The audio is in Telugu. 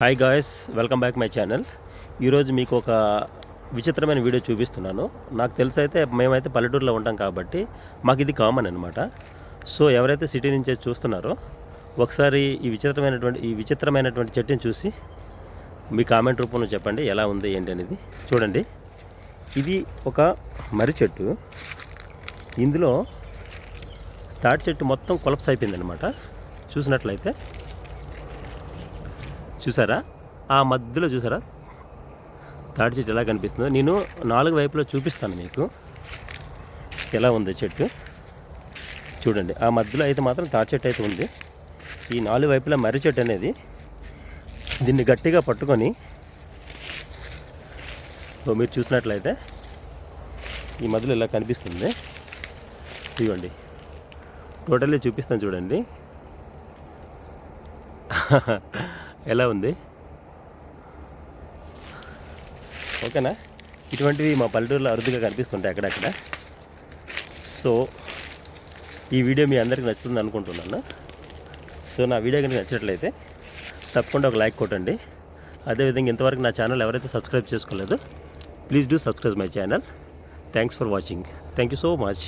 Hi guys, welcome back my channel. ఈరోజు మీకు ఒక విచిత్రమైన వీడియో చూపిస్తున్నాను. నాకు తెలిసైతే మేమైతే పల్లెటూరులో ఉంటాం కాబట్టి మాకు ఇది కామన్ అనమాట. సో ఎవరైతే సిటీ నుంచి చూస్తున్నారో ఒకసారి ఈ విచిత్రమైనటువంటి చెట్టుని చూసి మీ కామెంట్ రూపంలో చెప్పండి ఎలా ఉంది ఏంటి అనేది. చూడండి, ఇది ఒక మర్రి చెట్టు. ఇందులో తాటి చెట్టు మొత్తం కొలప్స్ అయిపోయిందనమాట. చూసినట్లయితే చూసారా, ఆ మధ్యలో చూసారా తాటి చెట్టు ఎలా కనిపిస్తుందో. నేను 4 వైపులో చూపిస్తాను మీకు ఎలా ఉంది చెట్టు. చూడండి, ఆ మధ్యలో అయితే మాత్రం తాటి చెట్టు అయితే ఉంది. ఈ 4 వైపులా మర్రి చెట్టు అనేది దీన్ని గట్టిగా పట్టుకొని మీరు చూసినట్లయితే ఈ మధ్యలో ఇలా కనిపిస్తుంది. ఇవ్వండి, టోటల్లీ చూపిస్తాను చూడండి ఎలా ఉంది. ఓకేనా, ఇటువంటివి మా పల్లెటూరులో అరుదుగా కనిపిస్తుంటాయి అక్కడక్కడ. సో ఈ వీడియో మీ అందరికీ నచ్చుతుంది అనుకుంటున్నాను. సో నా వీడియో కనుక నచ్చినట్లయితే తప్పకుండా ఒక లైక్ కొట్టండి. అదేవిధంగా ఇంతవరకు నా ఛానల్ ఎవరైతే సబ్స్క్రైబ్ చేసుకోలేదో please do subscribe my channel. Thanks for watching. Thank you so much.